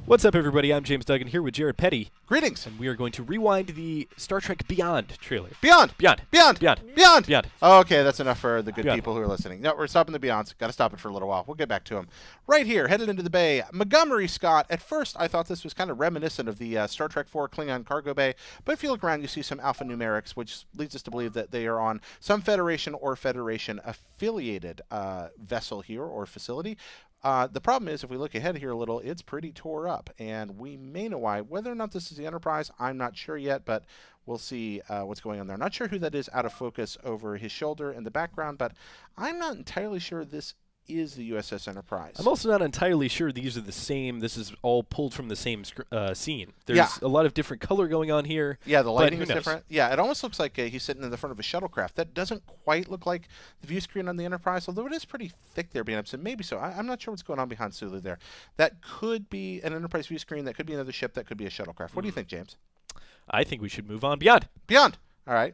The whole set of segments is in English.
What's up, everybody? I'm James Duggan here with Jared Petty, Greetings. and we are going to rewind the Star Trek Beyond trailer. Beyond. Beyond. Beyond. Beyond. Beyond. Beyond. Okay, that's enough for the good Beyond. people who are listening. No, we're stopping the Beyonds. Got to stop it for a little while. We'll get back to them. Right here, headed into the bay, Montgomery Scott. At first, I thought this was kind of reminiscent of the Star Trek IV Klingon cargo bay, but if you look around, you see some alphanumerics, which leads us to believe that they are on some Federation or Federation-affiliated vessel here or facility. The problem is, if we look ahead here a little, it's pretty tore up, and we may know why. Whether or not this is the Enterprise, I'm not sure yet, but we'll see what's going on there. Not sure who that is out of focus over his shoulder in the background, but I'm not entirely sure this is the USS Enterprise. I'm also not entirely sure these are the same. This is all pulled from the same scene. There's a lot of different color going on here. Yeah, the lighting is knows? different. Yeah, it almost looks like he's sitting in the front of a shuttlecraft. That doesn't quite look like the view screen on the Enterprise, although it is pretty thick there being up, so maybe so. I'm not sure what's going on behind Sulu there. That could be an Enterprise view screen. That could be another ship. That could be a shuttlecraft. What do you think, James? I think we should move on. Beyond. Beyond. All right.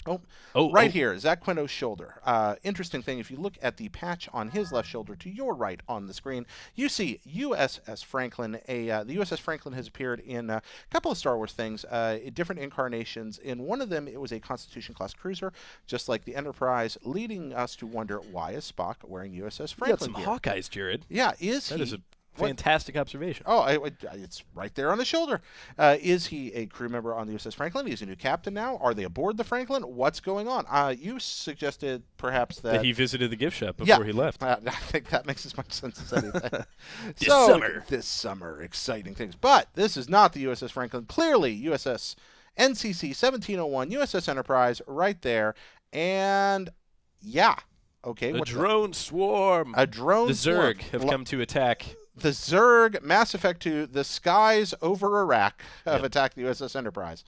Right Oh. here, Zach Quino's shoulder. Interesting thing, if you look at the patch on his left shoulder to your right on the screen, you see USS Franklin. The USS Franklin has appeared in a couple of Star Wars things, different incarnations. In one of them, it was a Constitution-class cruiser, just like the Enterprise, leading us to wonder, why is Spock wearing USS You got Franklin some gear? Hawkeyes, Jared. Yeah, is That he? is a fantastic observation. Oh, it's right there on the shoulder. Is he a crew member on the USS Franklin? He's a new captain now. Are they aboard the Franklin? What's going on? You suggested perhaps That he visited the gift shop before he left. I think that makes as much sense as anything. Summer. This summer, exciting things. But this is not the USS Franklin. Clearly, USS NCC 1701, USS Enterprise, right there. And yeah, okay. A drone swarm. A drone The swarm. Zerg have come to attack. The Zerg, Mass Effect 2, the skies over Iraq have attacked the USS Enterprise.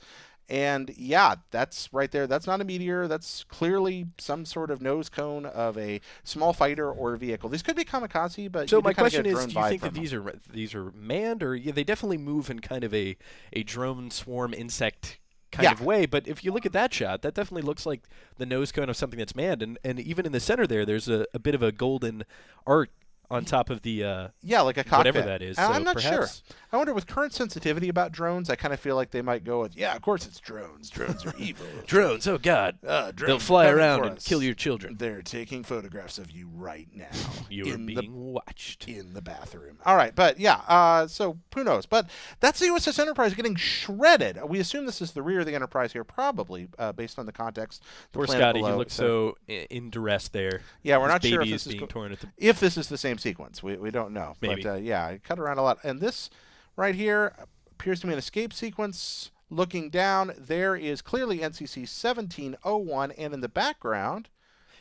And yeah, that's right there. That's not a meteor. That's clearly some sort of nose cone of a small fighter or vehicle. These could be kamikaze, but So you do my kinda question get a is, drone do you vibe think from that them. these are manned, or they definitely move in kind of a drone swarm insect kind of way? But if you look at that shot, that definitely looks like the nose cone of something that's manned, and even in the center there's a bit of a golden art on top of the like a cockpit. whatever that is. I'm So not sure. perhaps- I wonder, with current sensitivity about drones, I kind of feel like they might go with, yeah, of course it's drones. Drones are evil. Drones, oh God, Drones they'll are fly coming around for and us. kill your children. They're taking photographs of you right now. You are being watched. In the bathroom. All right, but yeah, so who knows? But that's the USS Enterprise getting shredded. We assume this is the rear of the Enterprise here, probably, based on the context. The Poor planet Scotty, he below. looks so in duress there. Yeah, we're His not sure if baby this is is being torn at the. if this is the same sequence. We don't know. Maybe. But yeah, it cut around a lot. And this right here appears to be an escape sequence. Looking down, there is clearly NCC 1701, and in the background,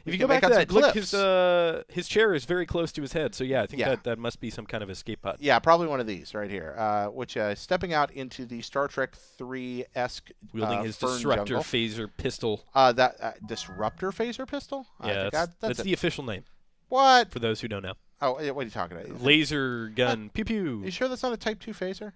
If you can go back make to out that, some look, cliffs. his chair is very close to his head. So yeah, I think Yeah. that must be some kind of escape pod. Yeah, probably one of these right here, which stepping out into the Star Trek 3-esque Wielding his fern disruptor jungle. phaser pistol. That disruptor phaser pistol? I Yeah, think that's it. the official name What? for those who don't know. Oh, what are you talking about? Laser gun, pew pew. Are you sure that's not a Type 2 phaser?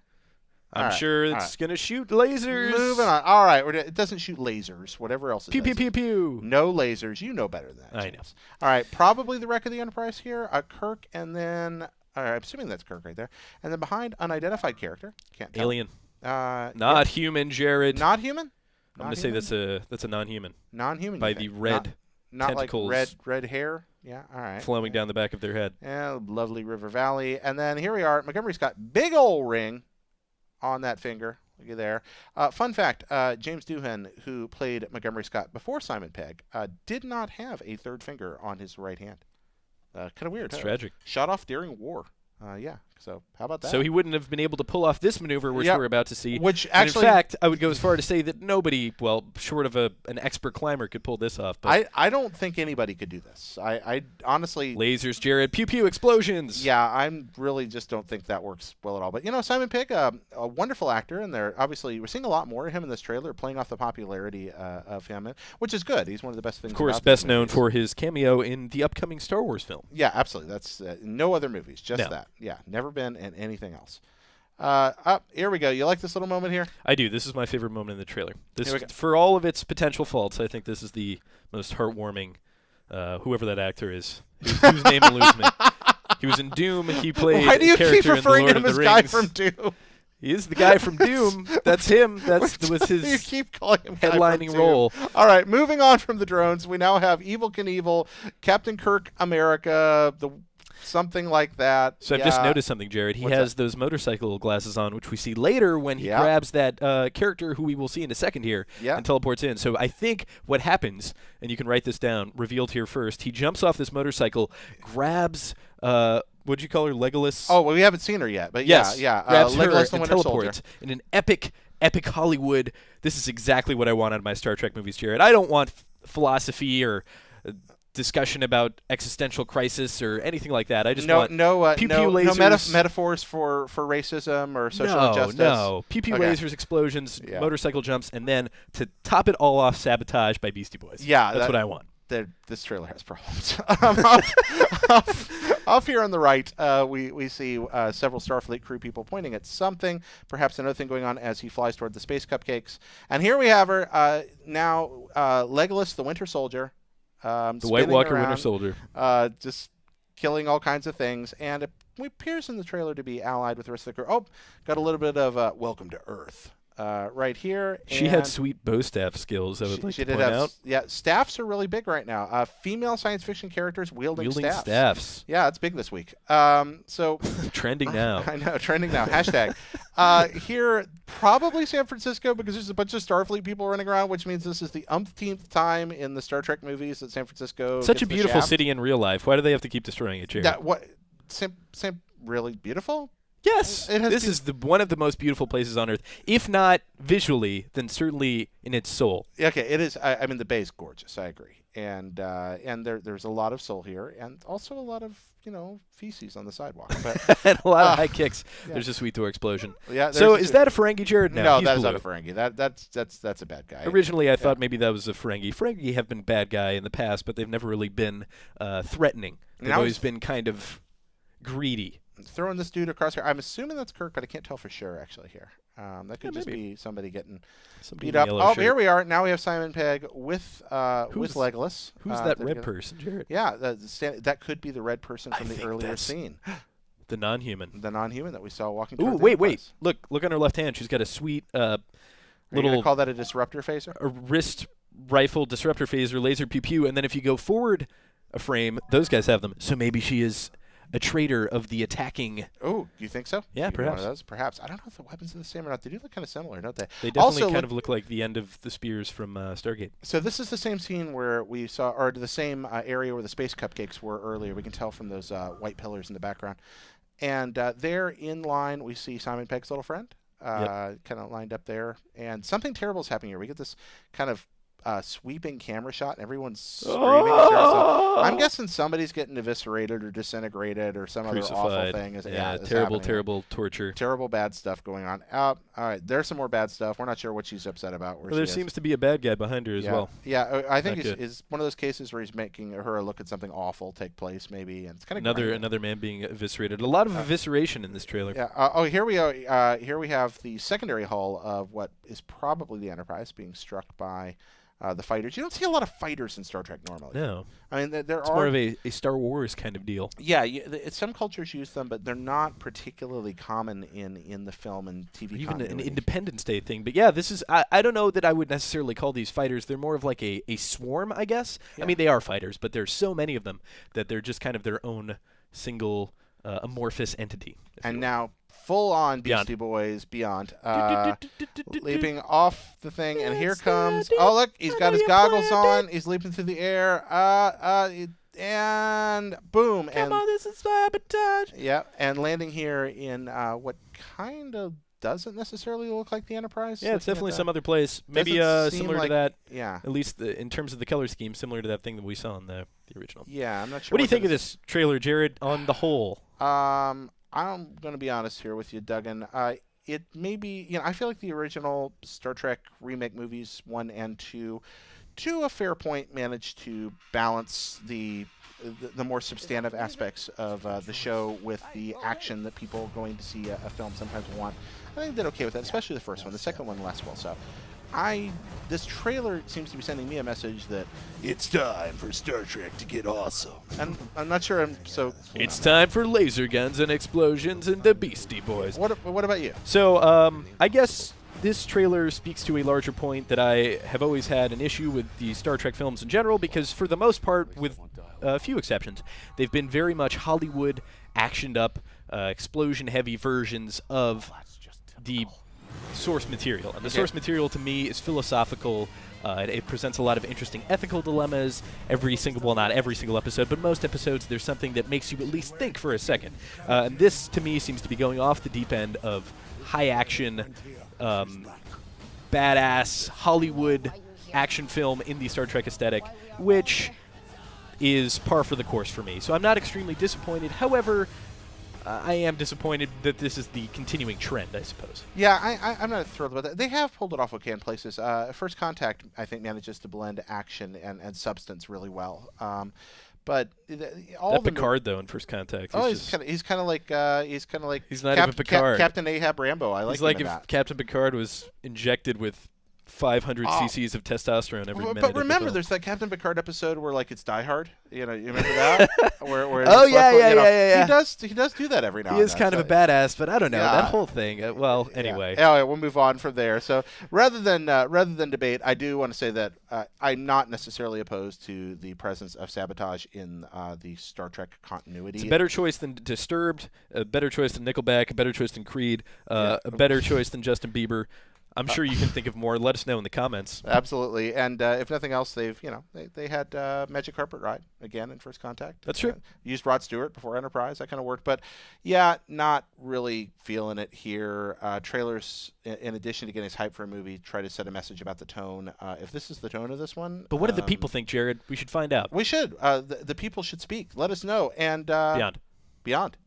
I'm All right, sure all it's right. gonna shoot lasers. Moving on. All right, it doesn't shoot lasers. Whatever else it Pew pew does. pew pew. No lasers. You know better than that. I know. James. All right, probably the wreck of the Enterprise here. Kirk, and then I'm assuming that's Kirk right there. And then behind, unidentified character. Can't tell. Alien, Yeah, not human, Jared. not human. I'm gonna say that's a non-human non-human. by you the think? red not tentacles like red hair. Yeah. All right. flowing down the back of their head. Yeah, lovely River Valley. And then here we are. Montgomery's got big old ring on that finger. Look at there. Fun fact, James Doohan, who played Montgomery Scott before Simon Pegg, did not have a third finger on his right hand. Kind of weird. It's huh? tragic. Shot off during war. Yeah. So how about that? So he wouldn't have been able to pull off this maneuver, which Yep. we're about to see. Which And actually, in fact, I would go as far to say that nobody, well, short of an expert climber, could pull this off. But I don't think anybody could do this. I honestly, lasers, Jared, pew pew explosions. yeah, I'm really just don't think that works well at all. But Simon Pegg, a wonderful actor, and they're obviously we're seeing a lot more of him in this trailer, playing off the popularity of him, which is good. He's one of the best things. Of course, about these best known movies. for his cameo in the upcoming Star Wars film. Yeah, absolutely. That's no other movies, just No. that. Yeah, never been in anything else. Here we go. You like this little moment here? I do. This is my favorite moment in the trailer. This, Here we go. for all of its potential faults, I think this is the most heartwarming. Whoever that actor is, whose name eludes me. He was in Doom. He played Why do you a character keep referring in to the him Lord as of the Guy Rings. from Doom? He is the guy from Doom. That's him. That was his You keep calling him Guy from headlining Doom. role. All right, moving on from the drones, we now have Evel Knievel, Captain Kirk America, something like that. So I've just noticed something, Jared. He What's has those motorcycle glasses on, which we see later when he grabs that character who we will see in a second here and teleports in. So I think what happens, and you can write this down, revealed here first, he jumps off this motorcycle, grabs, what'd you call her, Legolas? Oh, well, we haven't seen her yet, but yes, yeah. Grabs her Legolas the and Winter teleports Soldier. in an epic Hollywood. This is exactly what I want out of my Star Trek movies, Jared. I don't want philosophy or discussion about existential crisis or anything like that. I just want pew-pew lasers. Metaphors for racism or social injustice. No, pew-pew lasers, explosions, motorcycle jumps, and then to top it all off, sabotage by Beastie Boys. Yeah, that's what I want. This trailer has problems. Off here on the right, we see several Starfleet crew people pointing at something, perhaps another thing going on as he flies toward the space cupcakes. And here we have her now, Legolas, the Winter Soldier. The White Walker Winter Soldier. Just killing all kinds of things. And it appears in the trailer to be allied with the rest of the crew. Oh, got a little bit of Welcome to Earth. Right here. She had sweet bow staff skills, I would like to point out. Yeah, staffs are really big right now. Female science fiction characters wielding staffs. Yeah, it's big this week. So trending now. I know, trending now. Hashtag. Here, probably San Francisco, because there's a bunch of Starfleet people running around, which means this is the umpteenth time in the Star Trek movies that San Francisco Such gets a beautiful the shaft. city in real life. Why do they have to keep destroying it, Jared? Yeah, what? Really beautiful? Yes, this is one of the most beautiful places on Earth. If not visually, then certainly in its soul. Okay, it is. I mean, the bay is gorgeous. I agree, and there's a lot of soul here, and also a lot of feces on the sidewalk, but and a lot of high kicks. Yeah. There's a sweet door explosion. Yeah. So is that a Ferengi, Jared? No, that is not a Ferengi. That's a bad guy. Originally, I thought maybe that was a Ferengi. Ferengi have been bad guy in the past, but they've never really been threatening. They've always been kind of greedy. Throwing this dude across here. I'm assuming that's Kirk, but I can't tell for sure actually here. That could just be somebody getting beat up. Oh, here we are. Now we have Simon Pegg with Legolas. Who's that red person, Jared? Yeah, that could be the red person from the earlier scene. The non-human. The non-human that we saw walking towards wait. Look on her left hand. She's got a sweet little... Are you gonna call that a disruptor phaser? A wrist rifle disruptor phaser, laser pew-pew, and then if you go forward a frame, those guys have them. So maybe she is a traitor of the attacking. Oh, you think so? Yeah, perhaps. One of those? Perhaps. I don't know if the weapons are the same or not. They do look kind of similar, don't they? They definitely kind of look like the end of the spears from Stargate. So this is the same scene where we saw, or the same area where the space cupcakes were earlier. We can tell from those white pillars in the background. And there in line, we see Simon Pegg's little friend, kind of lined up there. And something terrible is happening here. We get this kind of sweeping camera shot, and everyone's screaming. So I'm guessing somebody's getting eviscerated or disintegrated or some Crucified. other awful thing. Terrible torture. Terrible bad stuff going on. All right, there's some more bad stuff. We're not sure what she's upset about. There seems to be a bad guy behind her as well. Yeah, I think it's one of those cases where he's making her look at something awful take place, maybe, and it's kind of another man being eviscerated. A lot of evisceration in this trailer. Yeah. Here we are. Here we have the secondary hull of what is probably the Enterprise being struck by the fighters. You don't see a lot of fighters in Star Trek normally. No. I mean, it's more of a Star Wars kind of deal. Yeah, some cultures use them, but they're not particularly common in the film and TV even continuity. an Independence Day thing. But yeah, this is, I don't know that I would necessarily call these fighters. They're more of like a swarm, I guess. Yeah. I mean, they are fighters, but there's so many of them that they're just kind of their own single amorphous entity. And now, full-on Beastie Boys Beyond, leaping off the thing, and here comes. Oh, look, he's got his goggles on. He's leaping through the air. And boom! Come on, this is sabotage. Yeah, and landing here in what kind of doesn't necessarily look like the Enterprise. Yeah, it's definitely some other place. Maybe similar to that. Yeah. At least in terms of the color scheme, similar to that thing that we saw in the original. Yeah, I'm not sure. What do you think of this trailer, Jared? On the whole, I'm going to be honest here with you, Duggan. It may be, I feel like the original Star Trek remake movies 1 and 2, to a fair point, managed to balance the more substantive aspects of the show with the action that people going to see a film sometimes want. I think they did okay with that, especially the first one. The second one less well so. This trailer seems to be sending me a message that it's time for Star Trek to get awesome. And I'm not sure I'm so... It's time for laser guns and explosions and the Beastie Boys. What about you? So, I guess this trailer speaks to a larger point that I have always had an issue with the Star Trek films in general, because for the most part, with a few exceptions, they've been very much Hollywood, actioned-up, explosion-heavy versions of the source material. And the source material, to me, is philosophical. It presents a lot of interesting ethical dilemmas not every single episode, but most episodes there's something that makes you at least think for a second. And this, to me, seems to be going off the deep end of high-action, badass Hollywood action film in the Star Trek aesthetic, which is par for the course for me. So I'm not extremely disappointed. However, I am disappointed that this is the continuing trend, I suppose. Yeah, I'm not thrilled about that. They have pulled it off okay in places. First Contact, I think, manages to blend action and substance really well. But all that Picard, though, in First Contact. He's kind of like he's not even Picard. Captain Ahab Rambo. I like. He's like if Captain Picard was injected with 500 cc's of testosterone every minute. But remember, there's that Captain Picard episode where like it's Die Hard. You remember that? where yeah. He does do that every now and then. He is kind of a badass, but I don't know that whole thing. Anyway. Yeah, we'll move on from there. So rather than debate, I do want to say that I'm not necessarily opposed to the presence of sabotage in the Star Trek continuity. It's a better choice than Disturbed, a better choice than Nickelback, a better choice than Creed, a better choice than Justin Bieber. I'm sure you can think of more. Let us know in the comments. Absolutely, and if nothing else, they had Magic Carpet Ride again in First Contact. That's true. Used Rod Stewart before Enterprise. That kind of worked, but yeah, not really feeling it here. Trailers, in addition to getting us hyped for a movie, try to set a message about the tone. If this is the tone of this one, but what do the people think, Jared? We should find out. We should. The people should speak. Let us know. And Beyond.